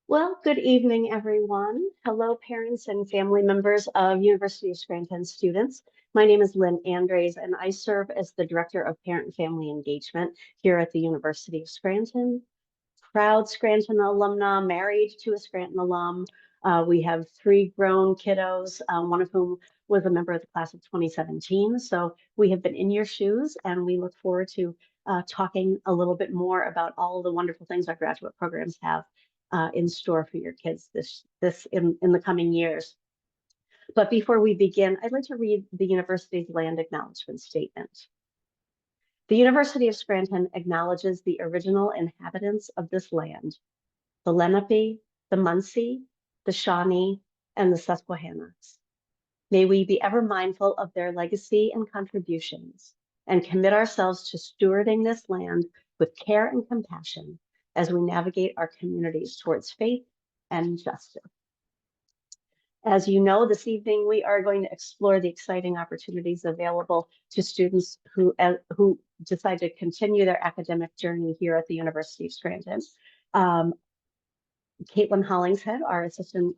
Well, good evening, everyone. Hello, parents and family members of University of Scranton students. My name is Lynn Andres, and I serve as the Director of Parent and Family Engagement here at the University of Scranton. Proud Scranton alumna, married to a Scranton alum. We have three grown kiddos, one of whom was a member of the class of 2017. So we have been in your shoes, and we look forward to talking a little bit more about all the wonderful things our graduate programs have in store for your kids in the coming years. But before we begin, I'd like to read the university's land acknowledgement statement. The University of Scranton acknowledges the original inhabitants of this land, the Lenape, the Munsee, the Shawnee, and the Susquehannocks. May we be ever mindful of their legacy and contributions and commit ourselves to stewarding this land with care and compassion as we navigate our communities towards faith and justice. As you know, this evening we are going to explore the exciting opportunities available to students who decide to continue their academic journey here at the University of Scranton. Caitlin Hollingshead, our Assistant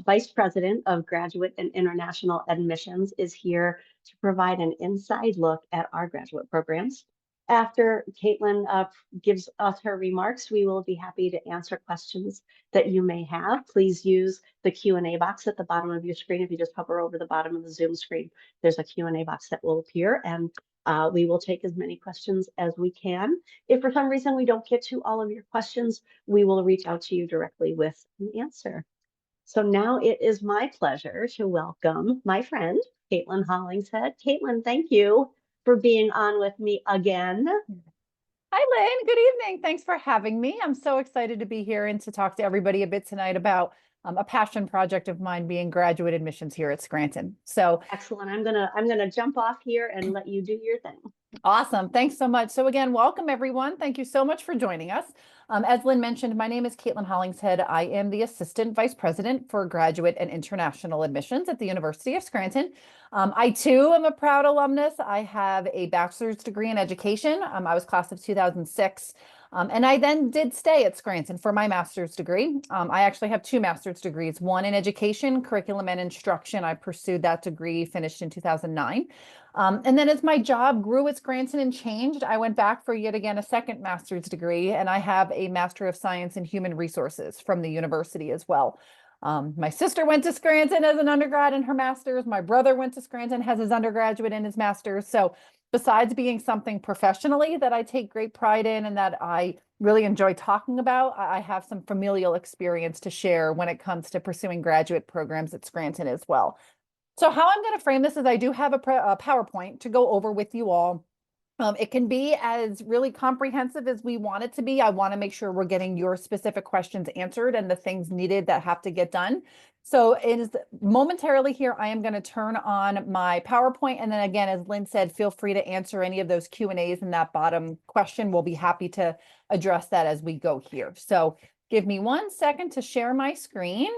Vice President of Graduate and International Admissions, is here to provide an inside look at our graduate programs. After Caitlin gives us her remarks, we will be happy to answer questions that you may have. Please use the Q&A box at the bottom of your screen. If you just hover over the bottom of the Zoom screen, there's a Q&A box that will appear, and we will take as many questions as we can. If for some reason we don't get to all of your questions, we will reach out to you directly with an answer. So now it is my pleasure to welcome my friend, Caitlin Hollingshead. Caitlin, thank you for being on with me again. Hi, Lynn. Good evening. Thanks for having me. I'm so excited to be here and to talk to everybody a bit tonight about a passion project of mine being graduate admissions here at Scranton. So excellent. I'm gonna jump off here and let you do your thing. Awesome. Thanks so much. So again, welcome everyone. Thank you so much for joining us. As Lynn mentioned, my name is Caitlin Hollingshead. I am the Assistant Vice President for Graduate and International Admissions at the University of Scranton. I too am a proud alumnus. I have a bachelor's degree in education. I was class of 2006. And I then did stay at Scranton for my master's degree. I actually have two master's degrees, one in education, curriculum and instruction. I pursued that degree, finished in 2009. And then as my job grew at Scranton and changed, I went back for yet again a second master's degree, and I have a Master of Science in Human Resources from the university as well. My sister went to Scranton as an undergrad in her master's. My brother went to Scranton, has his undergraduate and his master's. So besides being something professionally that I take great pride in and that I really enjoy talking about, I have some familial experience to share when it comes to pursuing graduate programs at Scranton as well. So how I'm going to frame this is I do have a PowerPoint to go over with you all. It can be as really comprehensive as we want it to be. I want to make sure we're getting your specific questions answered and the things needed that have to get done. So it is momentarily here. I am going to turn on my PowerPoint. And then again, as Lynn said, feel free to answer any of those Q&As in that bottom question. We'll be happy to address that as we go here. So give me 1 second to share my screen.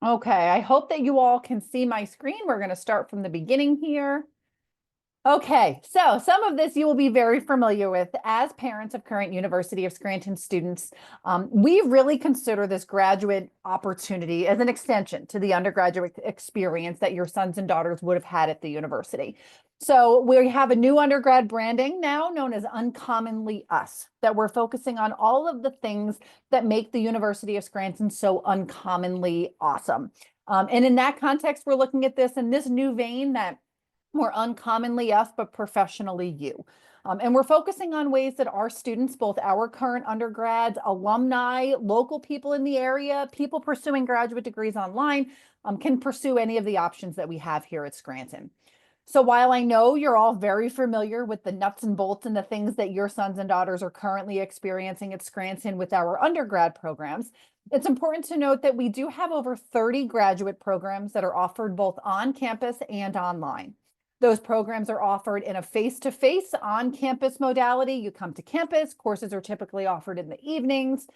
Okay, I hope that you all can see my screen. We're going to start from the beginning here. Okay, so some of this you will be very familiar with as parents of current University of Scranton students. We really consider this graduate opportunity as an extension to the undergraduate experience that your sons and daughters would have had at the university. So we have a new undergrad branding now known as Uncommonly Us, that we're focusing on all of the things that make the University of Scranton so uncommonly awesome. And in that context, we're looking at this in this new vein that more uncommonly us, but professionally you. And we're focusing on ways that our students, both our current undergrads, alumni, local people in the area, people pursuing graduate degrees online, can pursue any of the options that we have here at Scranton. So while I know you're all very familiar with the nuts and bolts and the things that your sons and daughters are currently experiencing at Scranton with our undergrad programs, it's important to note that we do have over 30 graduate programs that are offered both on campus and online. Those programs are offered in a face-to-face on-campus modality. You come to campus, courses are typically offered in the evenings.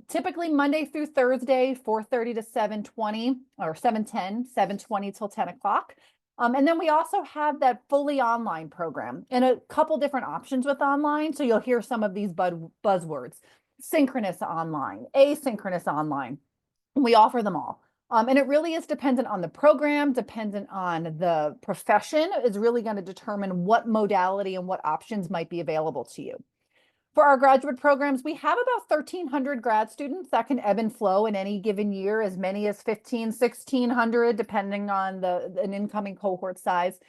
Typically Monday through Thursday, 4:30 to 7:20 or 7:10, 7:20 till 10 o'clock. And then we also have that fully online program and a couple different options with online. So you'll hear some of these buzzwords: synchronous online, asynchronous online. We offer them all. And it really is dependent on the program, dependent on the profession, is really going to determine what modality and what options might be available to you. For our graduate programs, we have about 1,300 grad students that can ebb and flow in any given year, as many as 1,600, depending on an incoming cohort size.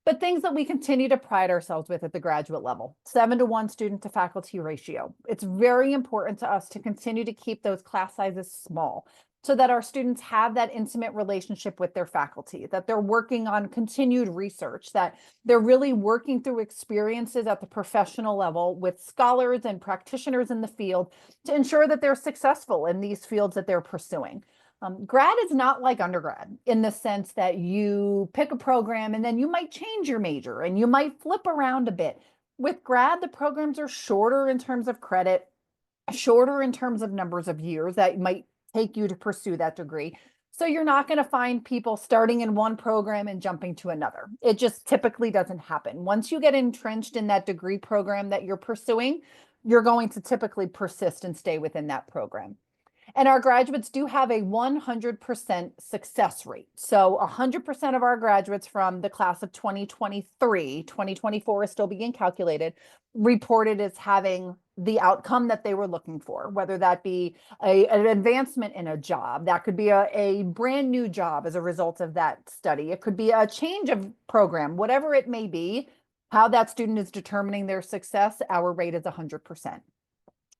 But things that we continue to pride ourselves with at the graduate level: 7-to-1 student to faculty ratio. It's very important to us to continue to keep those class sizes small, so that our students have that intimate relationship with their faculty, that they're working on continued research, that they're really working through experiences at the professional level with scholars and practitioners in the field to ensure that they're successful in these fields that they're pursuing. Grad is not like undergrad in the sense that you pick a program and then you might change your major and you might flip around a bit. With grad, the programs are shorter in terms of credit, shorter in terms of numbers of years that might take you to pursue that degree. So you're not going to find people starting in one program and jumping to another. It just typically doesn't happen. Once you get entrenched in that degree program that you're pursuing, you're going to typically persist and stay within that program. And our graduates do have a 100% success rate. So 100% of our graduates from the class of 2023, 2024 is still being calculated, reported as having the outcome that they were looking for, whether that be an advancement in a job, that could be a brand new job as a result of that study. It could be a change of program, whatever it may be, how that student is determining their success, our rate is 100%.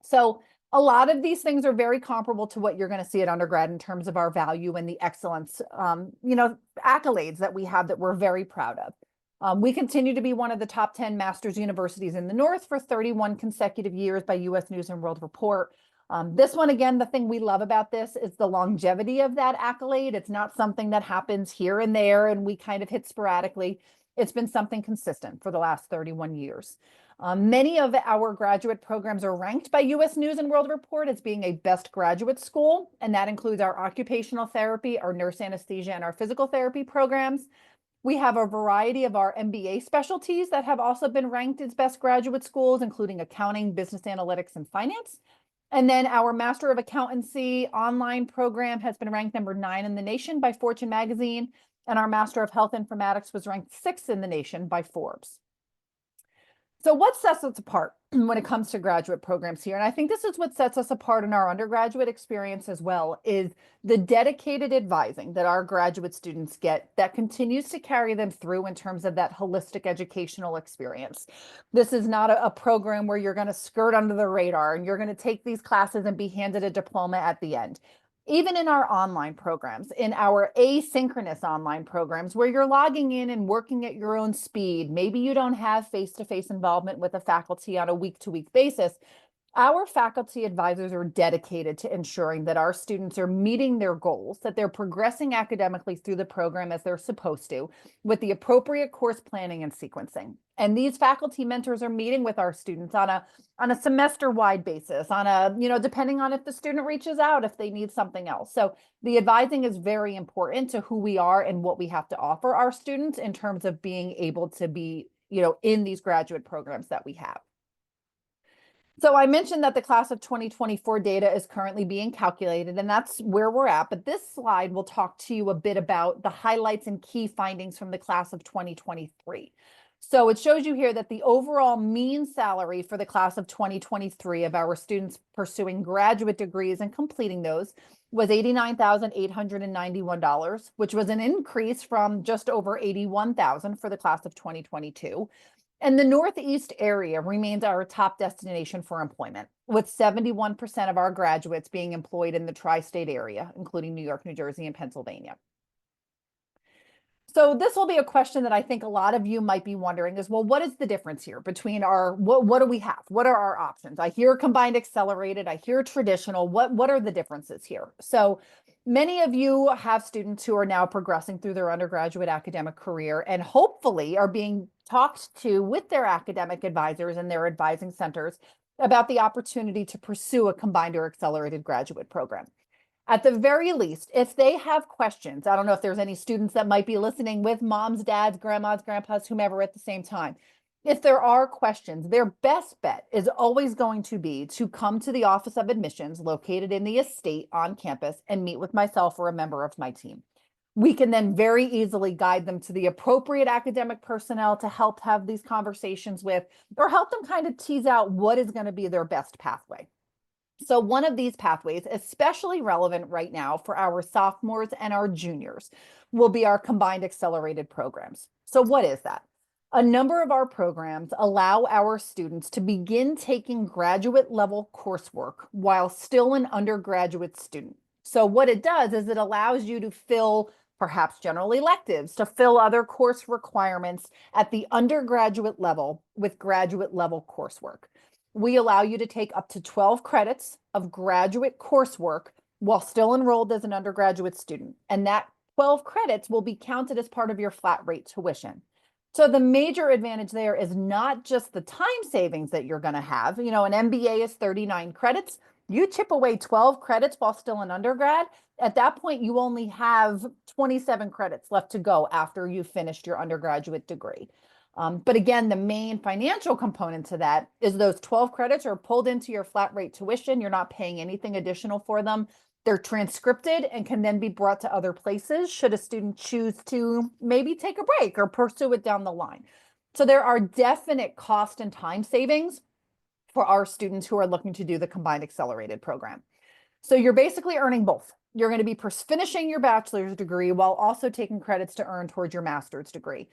So a lot of these things are very comparable to what you're going to see at undergrad in terms of our value and the excellence, accolades that we have that we're very proud of. We continue to be one of the top 10 master's universities in the North for 31 consecutive years by U.S. News and World Report. This one, again, the thing we love about this is the longevity of that accolade. It's not something that happens here and there and we kind of hit sporadically. It's been something consistent for the last 31 years. Many of our graduate programs are ranked by U.S. News and World Report as being a best graduate school, and that includes our occupational therapy, our nurse anesthesia, and our physical therapy programs. We have a variety of our MBA specialties that have also been ranked as best graduate schools, including accounting, business analytics, and finance. And then our Master of Accountancy online program has been ranked number 9 in the nation by Fortune magazine, and our Master of Health Informatics was ranked 6th in the nation by Forbes. So what sets us apart when it comes to graduate programs here? And I think this is what sets us apart in our undergraduate experience as well, is the dedicated advising that our graduate students get that continues to carry them through in terms of that holistic educational experience. This is not a program where you're going to skirt under the radar and you're going to take these classes and be handed a diploma at the end. Even in our online programs, in our asynchronous online programs, where you're logging in and working at your own speed, maybe you don't have face-to-face involvement with a faculty on a week-to-week basis, our faculty advisors are dedicated to ensuring that our students are meeting their goals, that they're progressing academically through the program as they're supposed to, with the appropriate course planning and sequencing. And these faculty mentors are meeting with our students on a semester-wide basis, depending on if the student reaches out, if they need something else. So the advising is very important to who we are and what we have to offer our students in terms of being able to be, in these graduate programs that we have. So I mentioned that the class of 2024 data is currently being calculated, and that's where we're at. But this slide will talk to you a bit about the highlights and key findings from the class of 2023. So it shows you here that the overall mean salary for the class of 2023 of our students pursuing graduate degrees and completing those was $89,891, which was an increase from just over $81,000 for the class of 2022. And the Northeast area remains our top destination for employment, with 71% of our graduates being employed in the tri-state area, including New York, New Jersey, and Pennsylvania. So this will be a question that I think a lot of you might be wondering is, well, what is the difference here between what do we have? What are our options? I hear combined accelerated, I hear traditional. What are the differences here? So many of you have students who are now progressing through their undergraduate academic career and hopefully are being talked to with their academic advisors and their advising centers about the opportunity to pursue a combined or accelerated graduate program. At the very least, if they have questions, I don't know if there's any students that might be listening with moms, dads, grandmas, grandpas, whomever at the same time. If there are questions, their best bet is always going to be to come to the Office of Admissions located in the estate on campus and meet with myself or a member of my team. We can then very easily guide them to the appropriate academic personnel to help have these conversations with, or help them kind of tease out what is going to be their best pathway. So one of these pathways, especially relevant right now for our sophomores and our juniors, will be our combined accelerated programs. So what is that? A number of our programs allow our students to begin taking graduate level coursework while still an undergraduate student. So what it does is it allows you to fill perhaps general electives, to fill other course requirements at the undergraduate level with graduate level coursework. We allow you to take up to 12 credits of graduate coursework while still enrolled as an undergraduate student. And that 12 credits will be counted as part of your flat rate tuition. So the major advantage there is not just the time savings that you're going to have. You know, an MBA is 39 credits. You chip away 12 credits while still an undergrad. At that point, you only have 27 credits left to go after you've finished your undergraduate degree. But again, the main financial component to that is those 12 credits are pulled into your flat rate tuition. You're not paying anything additional for them. They're transcripted and can then be brought to other places should a student choose to maybe take a break or pursue it down the line. So there are definite cost and time savings for our students who are looking to do the combined accelerated program. So you're basically earning both. You're going to be finishing your bachelor's degree while also taking credits to earn towards your master's degree.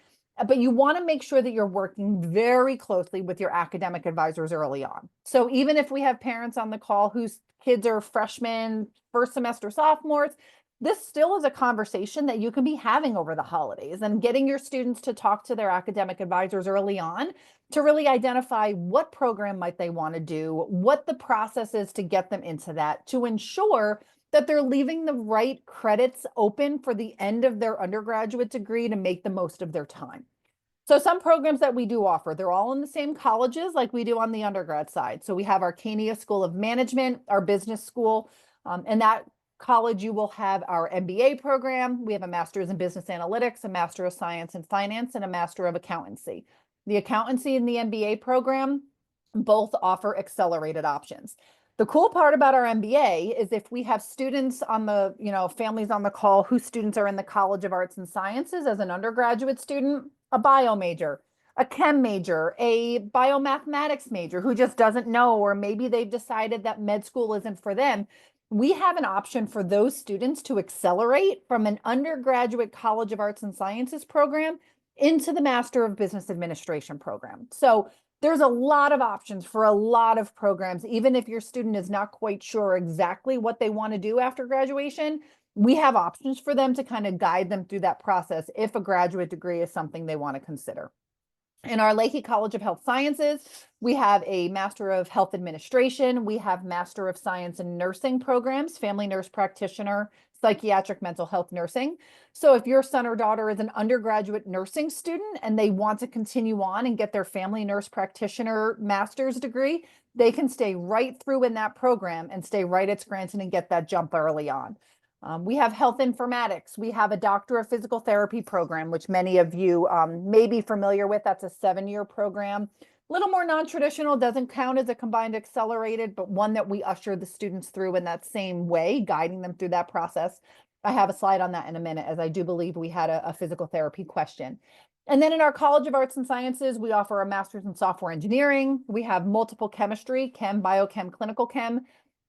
But you want to make sure that you're working very closely with your academic advisors early on. So even if we have parents on the call whose kids are freshmen, first semester sophomores, this still is a conversation that you can be having over the holidays and getting your students to talk to their academic advisors early on to really identify what program might they want to do, what the process is to get them into that, to ensure that they're leaving the right credits open for the end of their undergraduate degree to make the most of their time. So some programs that we do offer, they're all in the same colleges like we do on the undergrad side. So we have our Arcania School of Management, our business school, and that college you will have our MBA program. We have a master's in business analytics, a master of science in finance, and a master of accountancy. The accountancy and the MBA program both offer accelerated options. The cool part about our MBA is if we have students on the, families on the call whose students are in the College of Arts and Sciences as an undergraduate student, a bio major, a chem major, a biomathematics major who just doesn't know, or maybe they've decided that med school isn't for them. We have an option for those students to accelerate from an undergraduate College of Arts and Sciences program into the Master of Business Administration program. So there's a lot of options for a lot of programs. Even if your student is not quite sure exactly what they want to do after graduation, we have options for them to kind of guide them through that process if a graduate degree is something they want to consider. In our Leahy College of Health Sciences, we have a Master of Health Administration. We have Master of Science in Nursing programs, family nurse practitioner, psychiatric mental health nursing. So if your son or daughter is an undergraduate nursing student and they want to continue on and get their family nurse practitioner master's degree, they can stay right through in that program and stay right at Scranton and get that jump early on. We have health informatics. We have a Doctor of Physical Therapy program, which many of you may be familiar with. That's a 7-year program. A little more non-traditional, doesn't count as a combined accelerated, but one that we usher the students through in that same way, guiding them through that process. I have a slide on that in a minute, as I do believe we had a physical therapy question. And then in our College of Arts and Sciences, we offer a master's in software engineering. We have multiple chemistry, chem, biochem, clinical chem.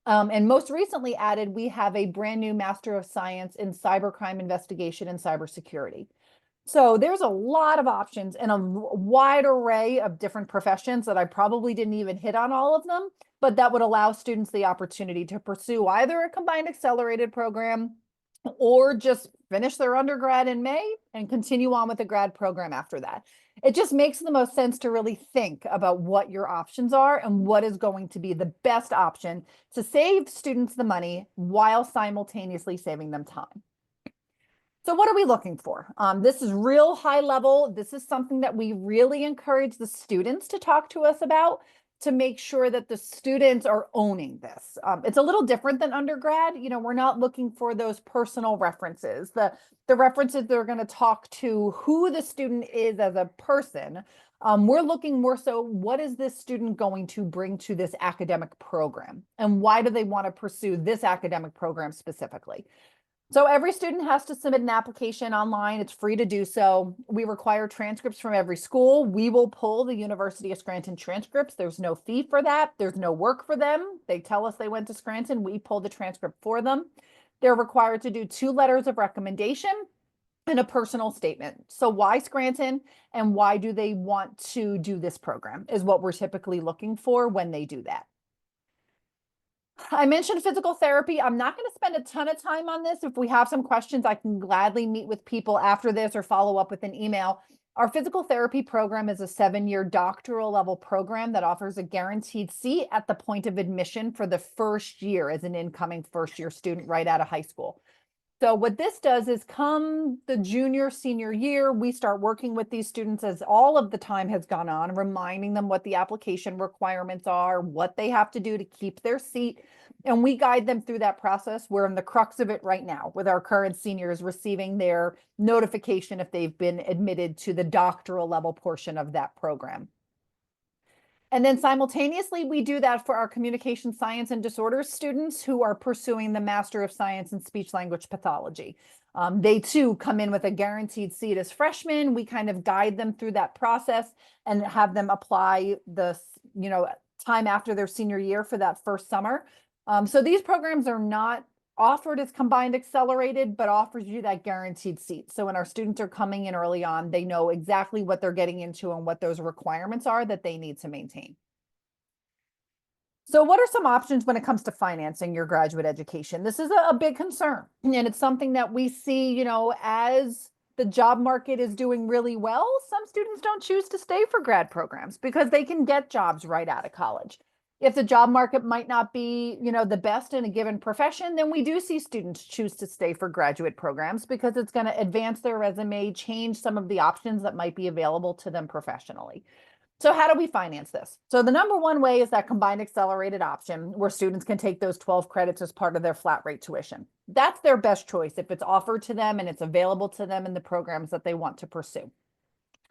And most recently added, we have a brand new Master of Science in cybercrime investigation and cybersecurity. So there's a lot of options and a wide array of different professions that I probably didn't even hit on all of them, but that would allow students the opportunity to pursue either a combined accelerated program or just finish their undergrad in May and continue on with the grad program after that. It just makes the most sense to really think about what your options are and what is going to be the best option to save students the money while simultaneously saving them time. So what are we looking for? This is real high level. This is something that we really encourage the students to talk to us about. to make sure that the students are owning this. It's a little different than undergrad. We're not looking for those personal references. The references that are going to talk to who the student is as a person. We're looking more so, what is this student going to bring to this academic program? And why do they want to pursue this academic program specifically? So every student has to submit an application online. It's free to do so. We require transcripts from every school. We will pull the University of Scranton transcripts. There's no fee for that. There's no work for them. They tell us they went to Scranton. We pull the transcript for them. They're required to do 2 letters of recommendation and a personal statement. So why Scranton and why do they want to do this program is what we're typically looking for when they do that. I mentioned physical therapy. I'm not going to spend a ton of time on this. If we have some questions, I can gladly meet with people after this or follow up with an email. Our physical therapy program is a 7-year doctoral level program that offers a guaranteed seat at the point of admission for the first year as an incoming first-year student right out of high school. So what this does is, come the junior, senior year, we start working with these students as all of the time has gone on, reminding them what the application requirements are, what they have to do to keep their seat. And we guide them through that process. We're in the crux of it right now with our current seniors receiving their notification if they've been admitted to the doctoral level portion of that program. And then simultaneously, we do that for our communication science and disorders students who are pursuing the Master of Science in Speech Language Pathology. They too come in with a guaranteed seat as freshmen. We kind of guide them through that process and have them apply the time after their senior year for that first summer. So these programs are not offered as combined accelerated, but offers you that guaranteed seat. So when our students are coming in early on, they know exactly what they're getting into and what those requirements are that they need to maintain. So what are some options when it comes to financing your graduate education? This is a big concern, and it's something that we see, as the job market is doing really well, some students don't choose to stay for grad programs because they can get jobs right out of college. If the job market might not be, the best in a given profession, then we do see students choose to stay for graduate programs because it's going to advance their resume, change some of the options that might be available to them professionally. So how do we finance this? So the number one way is that combined accelerated option where students can take those 12 credits as part of their flat rate tuition. That's their best choice if it's offered to them and it's available to them in the programs that they want to pursue.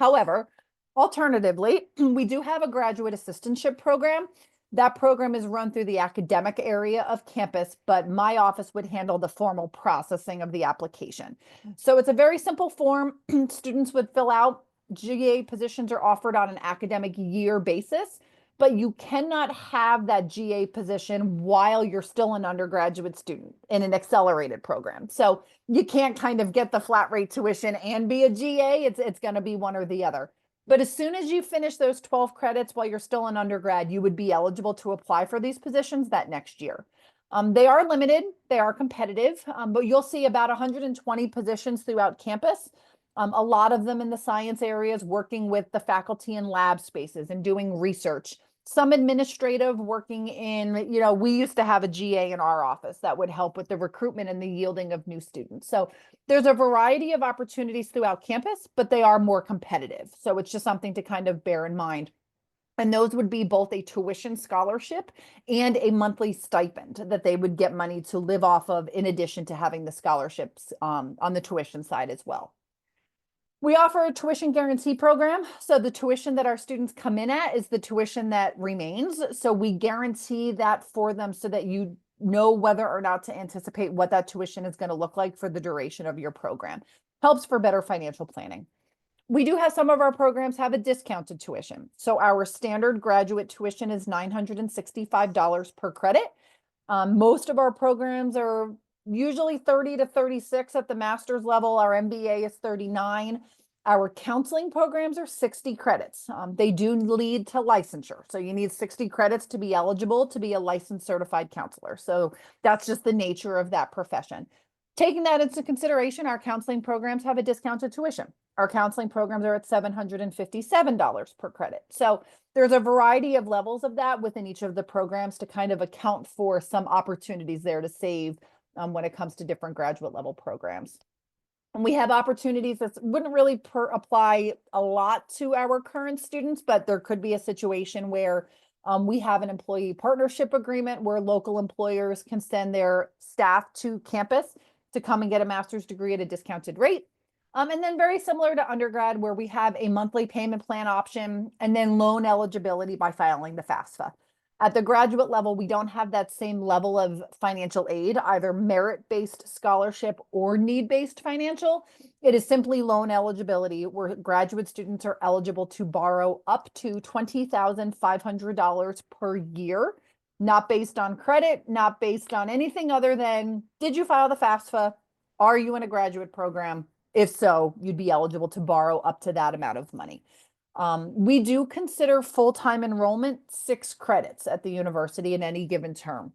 However, alternatively, we do have a graduate assistantship program. That program is run through the academic area of campus, but my office would handle the formal processing of the application. So it's a very simple form. Students would fill out. GA positions are offered on an academic year basis, but you cannot have that GA position while you're still an undergraduate student in an accelerated program. So you can't kind of get the flat rate tuition and be a GA. It's going to be one or the other. But as soon as you finish those 12 credits while you're still an undergrad, you would be eligible to apply for these positions that next year. They are limited, they are competitive, but you'll see about 120 positions throughout campus. A lot of them in the science areas, working with the faculty in lab spaces and doing research. Some administrative, working in, we used to have a GA in our office that would help with the recruitment and the yielding of new students. So there's a variety of opportunities throughout campus, but they are more competitive. So it's just something to kind of bear in mind. And those would be both a tuition scholarship and a monthly stipend that they would get money to live off of, in addition to having the scholarships on the tuition side as well. We offer a tuition guarantee program. So the tuition that our students come in at is the tuition that remains. So we guarantee that for them so that you know whether or not to anticipate what that tuition is going to look like for the duration of your program. Helps for better financial planning. We do have some of our programs have a discounted tuition. So our standard graduate tuition is $965 per credit. Most of our programs are usually 30 to 36 at the master's level. Our MBA is 39. Our counseling programs are 60 credits. They do lead to licensure. So you need 60 credits to be eligible to be a licensed certified counselor. So that's just the nature of that profession. Taking that into consideration, our counseling programs have a discounted tuition. Our counseling programs are at $757 per credit. So there's a variety of levels of that within each of the programs to kind of account for some opportunities there to save when it comes to different graduate level programs. And we have opportunities that wouldn't really apply a lot to our current students, but there could be a situation where We have an employee partnership agreement where local employers can send their staff to campus to come and get a master's degree at a discounted rate. And then very similar to undergrad, where we have a monthly payment plan option and then loan eligibility by filing the FAFSA. At the graduate level, we don't have that same level of financial aid, either merit-based scholarship or need-based financial. It is simply loan eligibility, where graduate students are eligible to borrow up to $20,500 per year, not based on credit, not based on anything other than, did you file the FAFSA? Are you in a graduate program? If so, you'd be eligible to borrow up to that amount of money. We do consider full-time enrollment 6 credits at the university in any given term.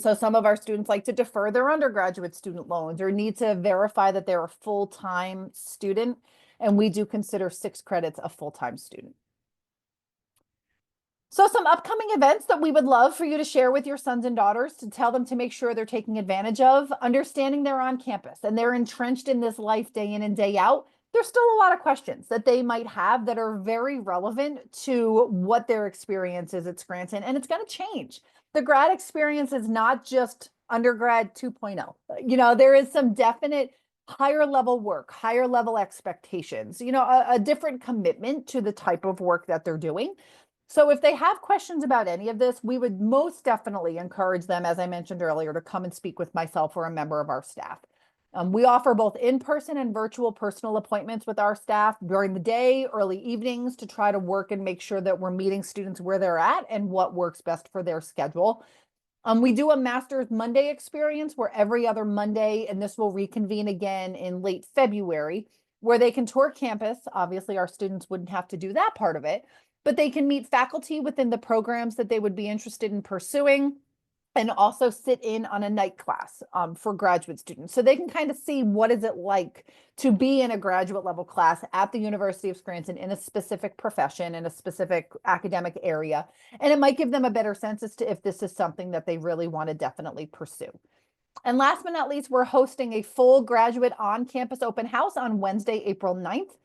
So some of our students like to defer their undergraduate student loans or need to verify that they're a full-time student, and we do consider 6 credits a full-time student. So some upcoming events that we would love for you to share with your sons and daughters, to tell them to make sure they're taking advantage of, understanding they're on campus and they're entrenched in this life day in and day out. There's still a lot of questions that they might have that are very relevant to what their experience is at Scranton, and it's going to change. The grad experience is not just undergrad 2.0. You know, there is some definite higher level work, higher level expectations, you know, a different commitment to the type of work that they're doing. So if they have questions about any of this, we would most definitely encourage them, as I mentioned earlier, to come and speak with myself or a member of our staff. We offer both in-person and virtual personal appointments with our staff during the day, early evenings, to try to work and make sure that we're meeting students where they're at and what works best for their schedule. We do a Master's Monday experience where every other Monday, and this will reconvene again in late February, where they can tour campus. Obviously, our students wouldn't have to do that part of it, but they can meet faculty within the programs that they would be interested in pursuing, and also sit in on a night class for graduate students. So they can kind of see what is it like to be in a graduate level class at the University of Scranton in a specific profession, in a specific academic area. And it might give them a better sense as to if this is something that they really want to definitely pursue. And last but not least, we're hosting a full graduate on-campus open house on Wednesday, April 9th.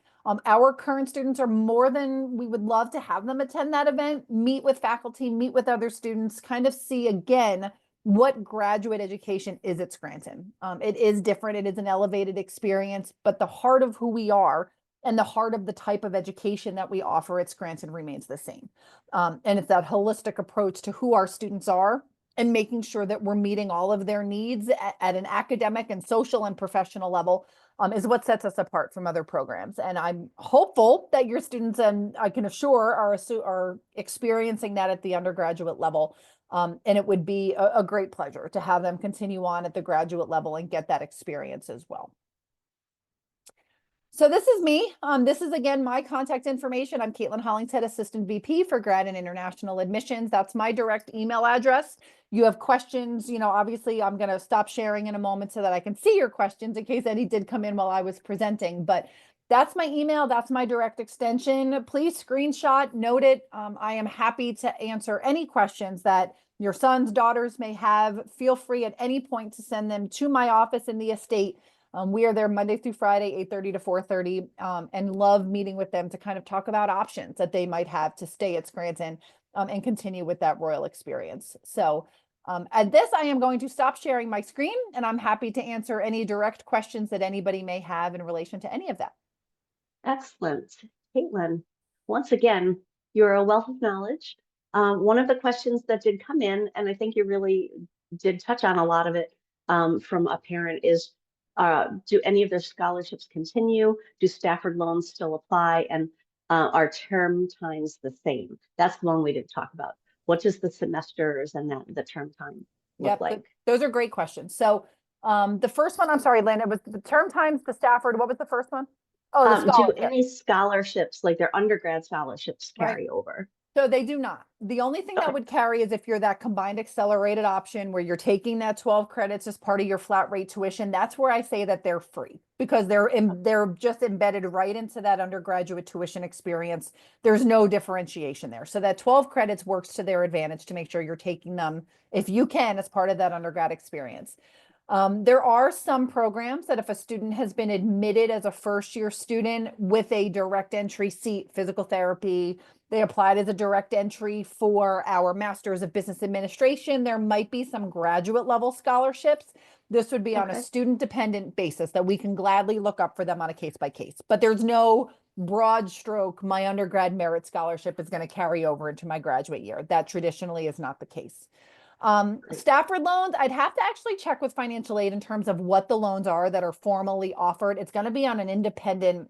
Our current students are more than, we would love to have them attend that event, meet with faculty, meet with other students, kind of see again what graduate education is at Scranton. It is different, it is an elevated experience, but the heart of who we are and the heart of the type of education that we offer at Scranton remains the same. And it's that holistic approach to who our students are and making sure that we're meeting all of their needs at an academic and social and professional level is what sets us apart from other programs. And I'm hopeful that your students, and I can assure, are experiencing that at the undergraduate level. And it would be a great pleasure to have them continue on at the graduate level and get that experience as well. So this is me. This is, again, my contact information. I'm Caitlin Hollingshead, Assistant VP for Grad and International Admissions. That's my direct email address. You have questions, you know, obviously I'm going to stop sharing in a moment so that I can see your questions in case any did come in while I was presenting. But that's my email. That's my direct extension. Please screenshot, note it. I am happy to answer any questions that your sons, daughters may have. Feel free at any point to send them to my office in the estate. We are there Monday through Friday, 8:30 to 4:30, and love meeting with them to kind of talk about options that they might have to stay at Scranton and continue with that Royal experience. So at this, I am going to stop sharing my screen, and I'm happy to answer any direct questions that anybody may have in relation to any of that. Excellent. Caitlin, once again, you're a wealth of knowledge. One of the questions that did come in, and I think you really did touch on a lot of it from a parent, is do any of their scholarships continue? Do Stafford loans still apply? And are term times the same? That's the one we didn't talk about. What does the semesters and the term time look like? Those are great questions. So the first one, I'm sorry, Lynn, it was the term times, the Stafford. What was the first one? Oh, the Do scholarship. any scholarships, like their undergrad scholarships, carry over? So they do not. The only thing that would carry is if you're that combined accelerated option where you're taking that 12 credits as part of your flat rate tuition. That's where I say that they're free, because they're just embedded right into that undergraduate tuition experience. There's no differentiation there. So that 12 credits works to their advantage to make sure you're taking them, if you can, as part of that undergrad experience. There are some programs that if a student has been admitted as a first-year student with a direct entry seat, physical therapy, They applied as a direct entry for our Masters of Business Administration. There might be some graduate level scholarships. This would be on a Okay. student dependent basis that we can gladly look up for them on a case by case. But there's no broad stroke, my undergrad merit scholarship is going to carry over into my graduate year. That traditionally is not the case. Great. Stafford loans, I'd have to actually check with financial aid in terms of what the loans are that are formally offered. It's going to be on an independent,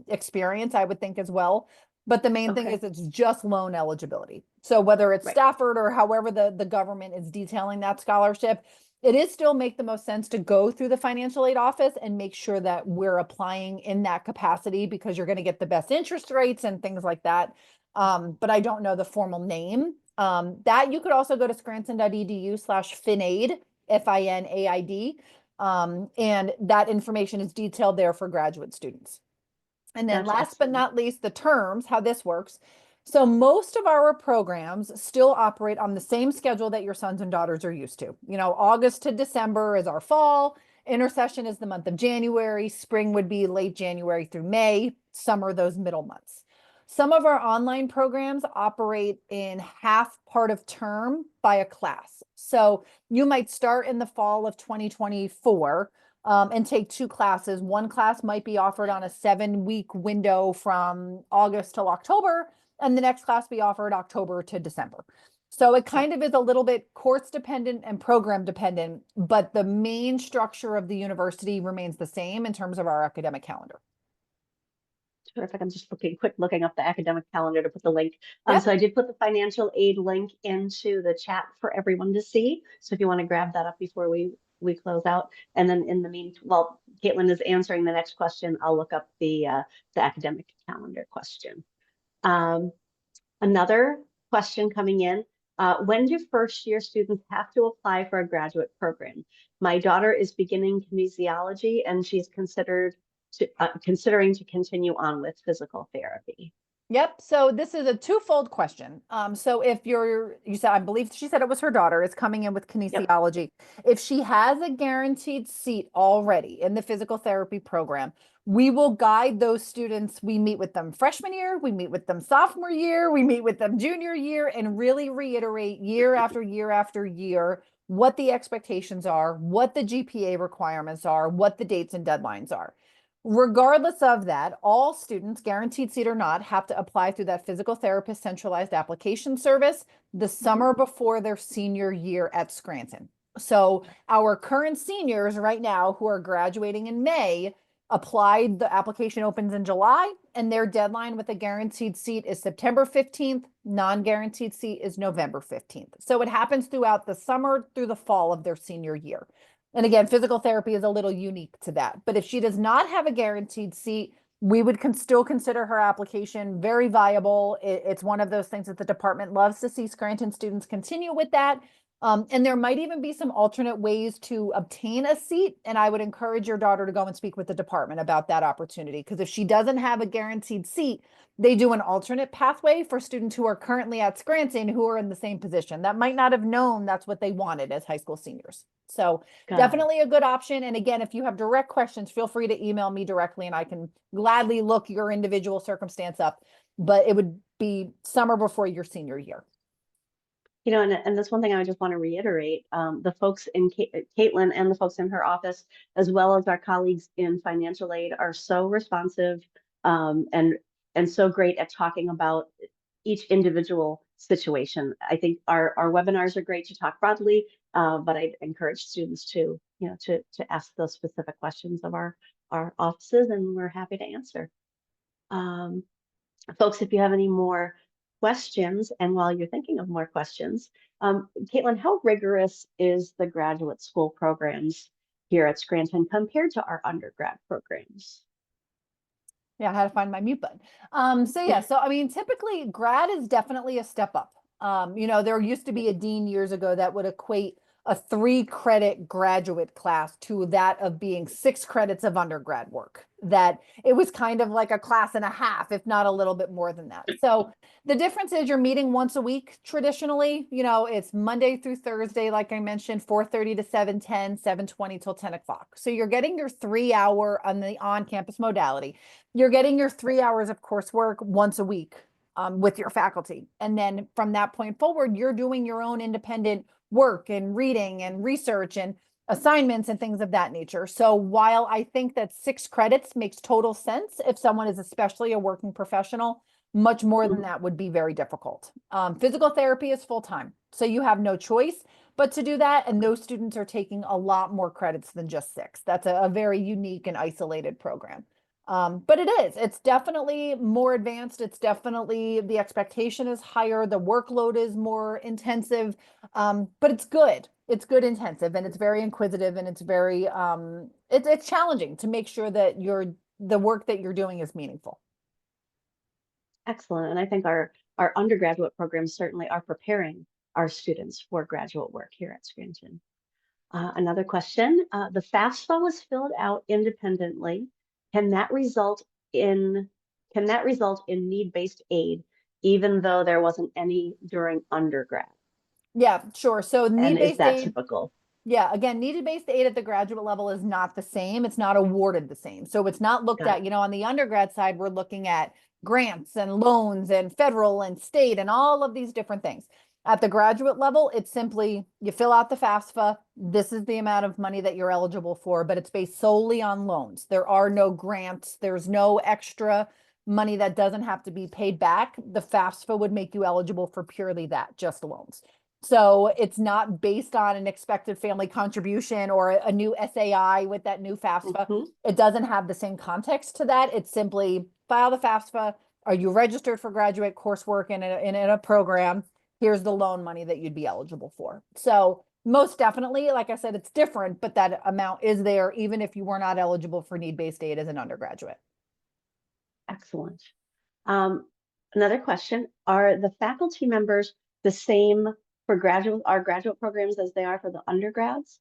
experience, I would think as well. But the main thing Okay. is it's just loan eligibility. So whether it's Right. Stafford or however the government is detailing that scholarship, it is still make the most sense to go through the financial aid office and make sure that we're applying in that capacity because you're going to get the best interest rates and things like that. But I don't know the formal name. That you could also go to scranton.edu/finaid, FINAID. And that information is detailed there for graduate students. And then That's last but excellent. not least, the terms, how this works. So most of our programs still operate on the same schedule that your sons and daughters are used to. August to December is our fall, intercession is the month of January, spring would be late January through May, summer those middle months. Some of our online programs operate in half part of term by a class. So you might start in the fall of 2024 and take two classes. One class might be offered on a 7-week window from August till October, and the next class be offered October to December. So it kind of is a little bit course dependent and program dependent, but the main structure of the university remains the same in terms of our academic calendar. Terrific. I'm just looking up the academic calendar to put the link. Yep. So I did put the financial aid link into the chat for everyone to see. So if you want to grab that up before we close out, and then in the while Caitlin is answering the next question, I'll look up the academic calendar question. Another question coming in. When do first year students have to apply for a graduate program? My daughter is beginning kinesiology and she's considering to continue on with physical therapy. Yep. So this is a twofold question. So if you said, I believe she said it was her daughter is coming in with Yep. kinesiology. If she has a guaranteed seat already in the physical therapy program, we will guide those students. We meet with them freshman year, we meet with them sophomore year, we meet with them junior year, and really reiterate year after year after year what the expectations are, what the GPA requirements are, what the dates and deadlines are. Regardless of that, all students, guaranteed seat or not, have to apply through that physical therapist centralized application service the summer before their senior year at Scranton. So our current seniors right now who are graduating in May applied, the application opens in July, and their deadline with a guaranteed seat is September 15th. Non-guaranteed seat is November 15th. So it happens throughout the summer through the fall of their senior year. And again, physical therapy is a little unique to that. But if she does not have a guaranteed seat, we would still consider her application very viable. It's one of those things that the department loves to see Scranton students continue with that. And there might even be some alternate ways to obtain a seat. And I would encourage your daughter to go and speak with the department about that opportunity. Because if she doesn't have a guaranteed seat, they do an alternate pathway for students who are currently at Scranton who are in the same position that might not have known that's what they wanted as high school seniors. So Got it. definitely a good option. And again, if you have direct questions, feel free to email me directly and I can gladly look your individual circumstance up. But it would be summer before your senior year. And that's one thing I just want to reiterate. The folks in Caitlin and the folks in her office, as well as our colleagues in financial aid, are so responsive and so great at talking about each individual situation. I think our webinars are great to talk broadly, but I encourage students to ask those specific questions of our offices, and we're happy to answer. Folks, if you have any more questions, and while you're thinking of more questions, Caitlin, how rigorous is the graduate school programs here at Scranton compared to our undergrad programs? Yeah, I had to find my mute button. So I mean, typically grad is definitely a step up. There used to be a dean years ago that would equate a 3-credit graduate class to that of being 6 credits of undergrad work. That it was kind of like a class and a half, if not a little bit more than that. So the difference is you're meeting once a week traditionally. It's Monday through Thursday, like I mentioned, 4:30 to 7:10, 7:20 till 10 o'clock. So you're getting your 3-hour on the on-campus modality. You're getting your 3 hours of coursework once a week with your faculty. And then from that point forward, you're doing your own independent work and reading and research and assignments and things of that nature. So while I think that 6 credits makes total sense if someone is especially a working professional, much more than that would be very difficult. Physical therapy is full-time, so you have no choice but to do that. And those students are taking a lot more credits than just 6. That's a very unique and isolated program. But it's definitely more advanced. It's definitely, the expectation is higher. The workload is more intensive, but it's good. It's good intensive, and it's very inquisitive, and it's very, it's challenging to make sure that the work that you're doing is meaningful. Excellent. And I think our undergraduate programs certainly are preparing our students for graduate work here at Scranton. Another question, the FAFSA was filled out independently. Can that result in need-based aid, even though there wasn't any during undergrad? Yeah, sure. So And is need-based that aid, typical? yeah, again, needed-based aid at the graduate level is not the same. It's not awarded the same. So it's not looked Got at, on the undergrad side, we're looking at grants and loans and federal and state and all of these different things. At the graduate level, it's simply you fill out the FAFSA. This is the amount of money that you're eligible for, but it's based solely on loans. There are no grants. There's no extra money that doesn't have to be paid back. The FAFSA would make you eligible for purely that, just loans. So it's not based on an expected family contribution or a new SAI with that new FAFSA. Mhm. It doesn't have the same context to that. It's simply file the FAFSA. Are you registered for graduate coursework in a program? Here's the loan money that you'd be eligible for. So most definitely, like I said, it's different, but that amount is there even if you were not eligible for need-based aid as an undergraduate. Excellent. Another question, are the faculty members the same for our graduate programs as they are for the undergrads?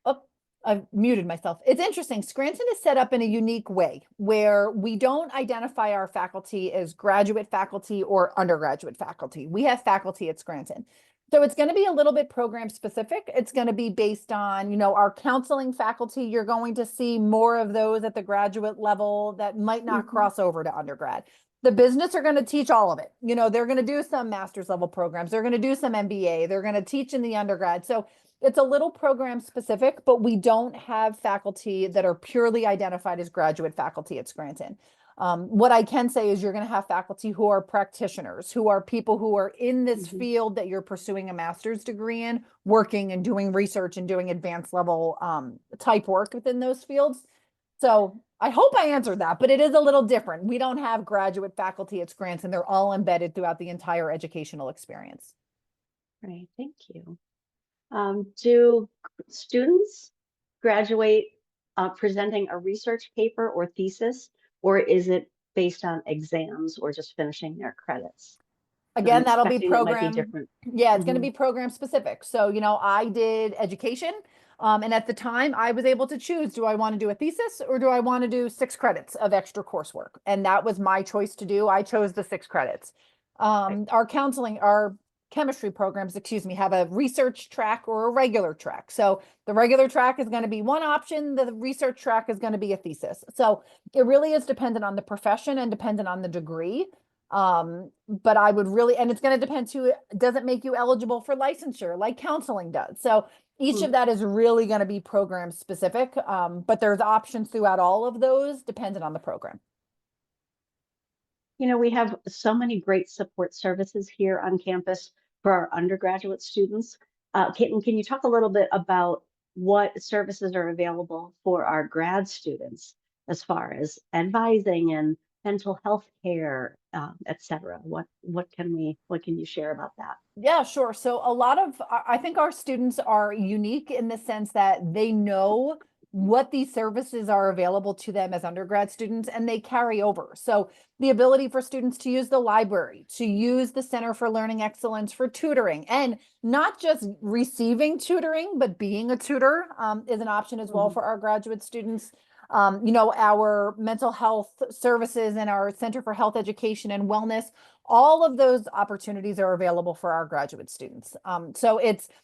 Oh, I've muted myself. It's interesting. Scranton is set up in a unique way where we don't identify our faculty as graduate faculty or undergraduate faculty. We have faculty at Scranton. So it's going to be a little bit program specific. It's going to be based on, our counseling faculty. You're going to see more of those at the graduate level that might not cross over to undergrad. The business are going to teach all of it. They're going to do some master's level programs. They're going to do some MBA. They're going to teach in the undergrad. So it's a little program specific, but we don't have faculty that are purely identified as graduate faculty at Scranton. What I can say is you're going to have faculty who are practitioners, who are people who are in this field that you're pursuing a master's degree in, working and doing research and doing advanced level type work within those fields. So I hope I answered that, but it is a little different. We don't have graduate faculty at Scranton. They're all embedded throughout the entire educational experience. Great, thank you. Do students graduate presenting a research paper or thesis, or is it based on exams or just finishing their credits? Again, that'll be It might be program. different. Yeah, it's going to be program specific. So, I did education. And at the time I was able to choose, do I want to do a thesis or do I want to do 6 credits of extra coursework? And that was my choice to do. I chose the 6 credits. Our chemistry programs, have a research track or a regular track. So the regular track is going to be one option. The research track is going to be a thesis. So it really is dependent on the profession and dependent on the degree. But I would really, and it's going to depend too, does it make you eligible for licensure like counseling does? So each of that is really going to be program specific. But there's options throughout all of those dependent on the program. We have so many great support services here on campus for our undergraduate students. Caitlin, can you talk a little bit about what services are available for our grad students as far as advising and mental health care, et cetera? What can you share about that? Yeah, sure. So I think our students are unique in the sense that they know what these services are available to them as undergrad students, and they carry over. So the ability for students to use the library, to use the Center for Learning Excellence for tutoring, and not just receiving tutoring, but being a tutor is an option as well for our graduate students. our mental health services and our Center for Health Education and Wellness. All of those opportunities are available for our graduate students. So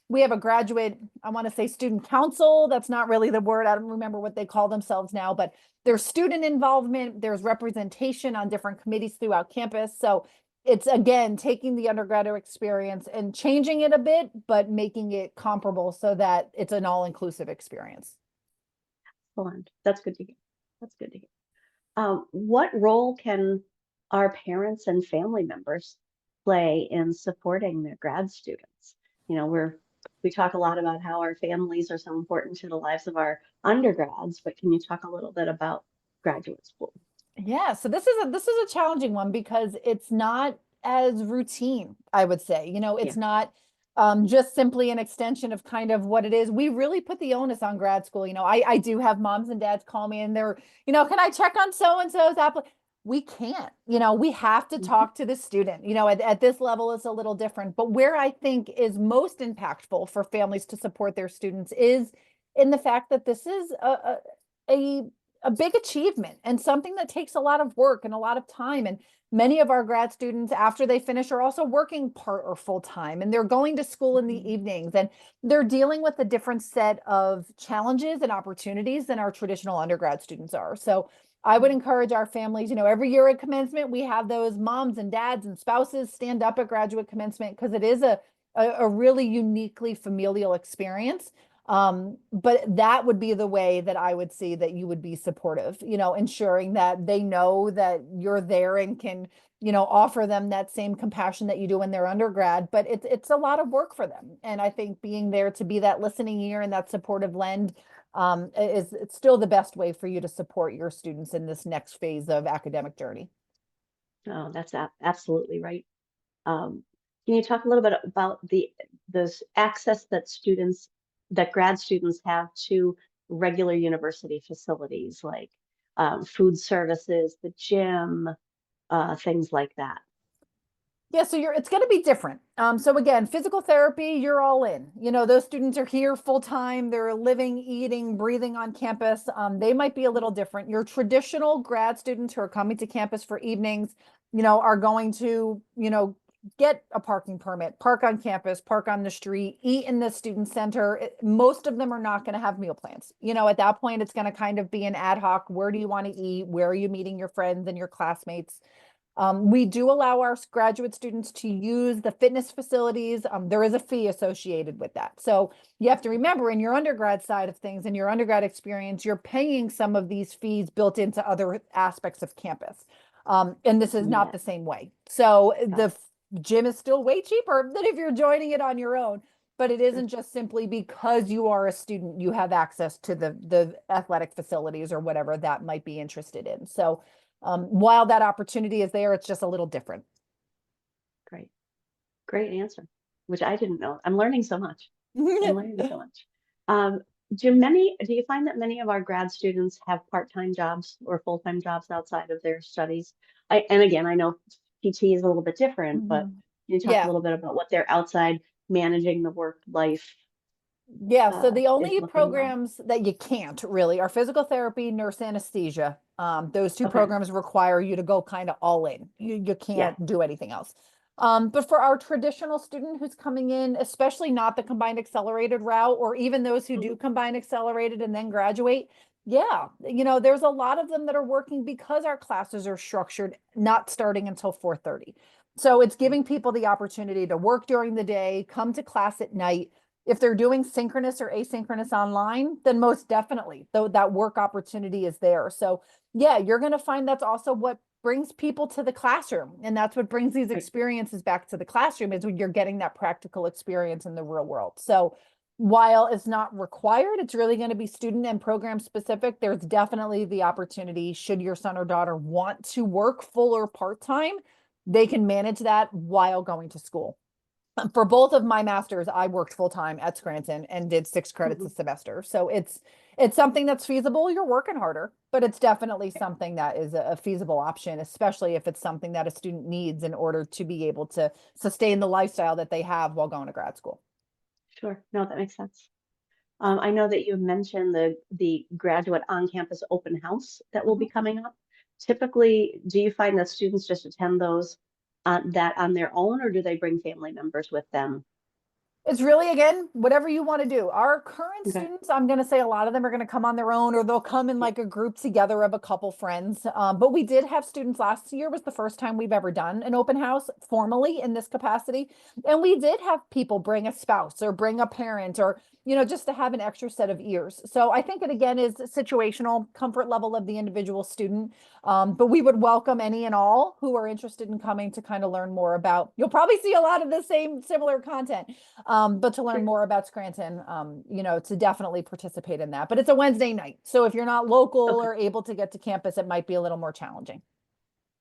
we have a graduate, I want to say student council. That's not really the word. I don't remember what they call themselves now, but there's student involvement. There's representation on different committees throughout campus. So it's, again, taking the undergraduate experience and changing it a bit, but making it comparable so that it's an all-inclusive experience. Excellent. That's good to hear. That's good to hear. What role can our parents and family members play in supporting their grad students? You know, we talk a lot about how our families are so important to the lives of our undergrads, but can you talk a little bit about graduate school? Yeah, so this is a challenging one because it's not as routine, I would say. It's Yeah. not just simply an extension of kind of what it is. We really put the onus on grad school. I do have moms and dads call me and they're, can I check on so and so's application? We can't. We have to Mhm. talk to the student. At this level, it's a little different. But where I think is most impactful for families to support their students is in the fact that this is a a big achievement and something that takes a lot of work and a lot of time. And many of our grad students, after they finish, are also working part or full time, and they're going to school in the Mhm. evenings, and they're dealing with a different set of challenges and opportunities than our traditional undergrad students are. So I would encourage our families, every year at commencement, we have those moms and dads and spouses stand up at graduate commencement because it is a really uniquely familial experience. But that would be the way that I would see that you would be supportive, ensuring that they know that you're there and can, offer them that same compassion that you do in their undergrad. But it's a lot of work for them. And I think being there to be that listening ear and that supportive lend it's still the best way for you to support your students in this next phase of academic journey. Oh, that's absolutely right. Um, can you talk a little bit about this access that grad students have to regular university facilities like food services, the gym, things like that? Yeah, so it's going to be different. So again, physical therapy, you're all in. Those students are here full time. They're living, eating, breathing on campus. They might be a little different. Your traditional grad students who are coming to campus for evenings, are going to, get a parking permit, park on campus, park on the street, eat in the student center. Most of them are not going to have meal plans. At that point, it's going to kind of be an ad hoc. Where do you want to eat? Where are you meeting your friends and your classmates? We do allow our graduate students to use the fitness facilities. There is a fee associated with that. So you have to remember in your undergrad side of things, in your undergrad experience, you're paying some of these fees built into other aspects of campus. And this is not Yeah, the same way. So got the gym is still way cheaper than if you're joining it on your own. But it it. isn't just simply because you are a student, you have access to the athletic facilities or whatever that might be interested in. So while that opportunity is there, it's just a little different. Great, great answer, which I didn't know. I'm learning so much. I'm learning so much. Um, do you find that many of our grad students have part-time jobs or full-time jobs outside of their studies? And again, I know PT is a little bit different, but Mhm. can you talk a Yeah. little bit about what they're outside managing the work life Yeah, so the is only looking like? programs that you can't really are physical therapy, nurse anesthesia. Those two Okay. programs require you to go kind of all in. You Yeah. can't do anything else. But for our traditional student who's coming in, especially not the combined accelerated route, or even those who do Mhm. combined accelerated and then graduate, yeah, there's a lot of them that are working because our classes are structured, not starting until 4:30. So it's Right. giving people the opportunity to work during the day, come to class at night. If they're doing synchronous or asynchronous online, then most definitely, though that work opportunity is there. So yeah, you're going to find that's also what brings people to the classroom. And that's what brings these Right. experiences back to the classroom is when you're getting that practical experience in the real world. So while it's not required, it's really going to be student and program specific. There's definitely the opportunity, should your son or daughter want to work full or part-time, they can manage that while going to school. For both of my masters, I worked full time at Scranton and did 6 credits a Mhm. semester. So it's something that's feasible. You're working harder, but it's definitely something that is a feasible option, especially if it's something that a student needs in order to be able to sustain the lifestyle that they have while going to grad school. Sure. No, that makes sense. I know that you mentioned the graduate on-campus open house that will be Mhm. coming up. Typically, do you find that students just attend those that on their own, or do they bring family members with them? It's really, again, whatever you want to do. Our current Okay. students, I'm going to say a lot of them are going to come on their own, or they'll come in Yeah. like a group together of a couple friends. But we did have students last year was the first time we've ever done an open house formally in this capacity. And we did have people bring a spouse or bring a parent or, just to have an extra set of ears. So I think it again is situational comfort level of the individual student. But we would welcome any and all who are interested in coming to kind of learn more about, you'll probably see a lot of the same similar content. But to learn Sure. more about Scranton, to definitely participate in that. But it's a Wednesday night. So if you're not local Okay. or able to get to campus, it might be a little more challenging.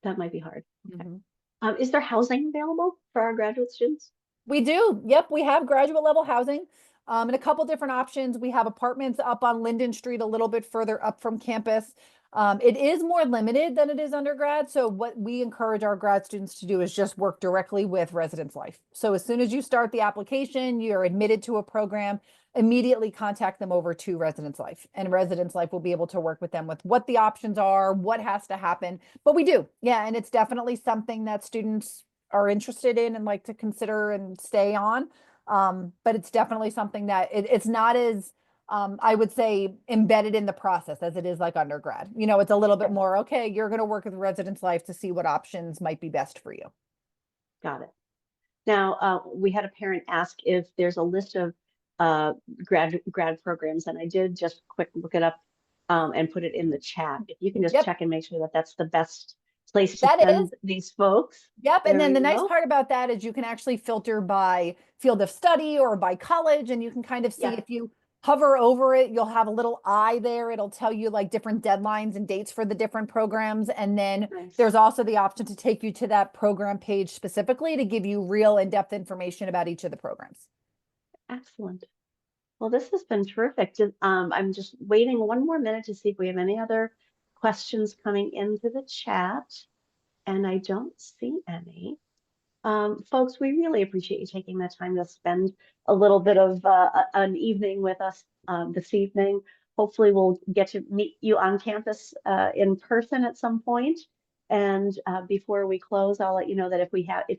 That might be hard. Okay. Mhm. Is there housing available for our graduate students? We do. Yep, we have graduate level housing and a couple different options. We have apartments up on Linden Street, a little bit further up from campus. It is more limited than it is undergrad. So what we encourage our grad students to do is just work directly with Residence Life. So as soon as you start the application, you're admitted to a program, immediately contact them over to Residence Life. And Residence Life will be able to work with them with what the options are, what has to happen. But we do. Yeah, and it's definitely something that students are interested in and like to consider and stay on. But it's definitely something that it's not as I would say embedded in the process as it is like undergrad. It's a little bit Sure. more, okay, you're going to work with Residence Life to see what options might be best for you. Got it. Now, we had a parent ask if there's a list of uh, grad programs, and I did just quick look it up and put it in the chat. If you can just Yep, check and make sure that that's the best place to that is. send these folks. Yep. And There then we the nice go. part about that is you can actually filter by field of study or by college, and you can kind of see Yeah, if you hover over it, you'll have a little eye there. It'll tell you like different deadlines and dates for the different programs. And then nice. there's also the option to take you to that program page specifically to give you real in-depth information about each of the programs. Excellent. Well, this has been terrific. I'm just waiting one more minute to see if we have any other questions coming into the chat, and I don't see any. Folks, we really appreciate you taking the time to spend a little bit of an evening with us this evening. Hopefully, we'll get to meet you on campus in person at some point. And before we close, I'll let you know that if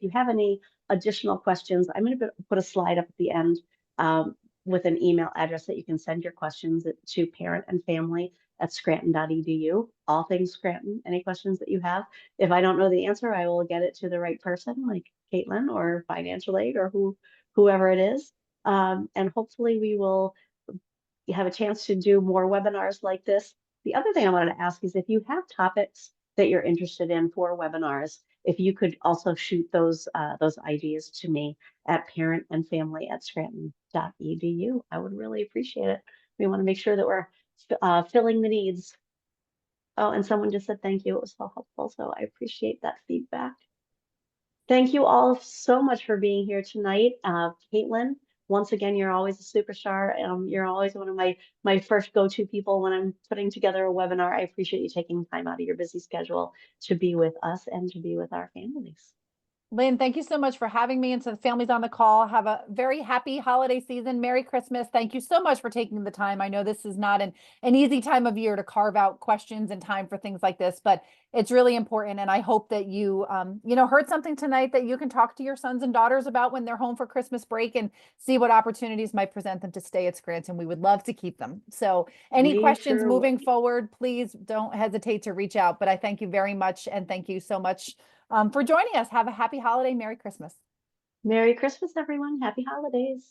you have any additional questions, I'm going to put a slide up at the end um, with an email address that you can send your questions to parent and family at scranton.edu. All things Scranton. Any questions that you have? If I don't know the answer, I will get it to the right person, like Caitlin or financial aid or whoever it is. And hopefully we will have a chance to do more webinars like this. The other thing I wanted to ask is if you have topics that you're interested in for webinars, if you could also shoot those ideas to me at parentandfamily@scranton.edu. I would really appreciate it. We want to make sure that we're filling the needs. Oh, and someone just said thank you. It was so helpful. So I appreciate that feedback. Thank you all so much for being here tonight. Caitlin, once again, you're always a superstar. You're always one of my first go-to people when I'm putting together a webinar. I appreciate you taking time out of your busy schedule to be with us and to be with our families. Lynn, thank you so much for having me and to the families on the call. Have a very happy holiday season. Merry Christmas. Thank you so much for taking the time. I know this is not an easy time of year to carve out questions and time for things like this, but it's really important. And I hope that you, heard something tonight that you can talk to your sons and daughters about when they're home for Christmas break and see what opportunities might present them to stay at Scranton. We would love to keep them. So any We questions sure will. moving forward, please don't hesitate to reach out. But I thank you very much. And thank you so much for joining us. Have a happy holiday. Merry Christmas. Merry Christmas, everyone. Happy holidays.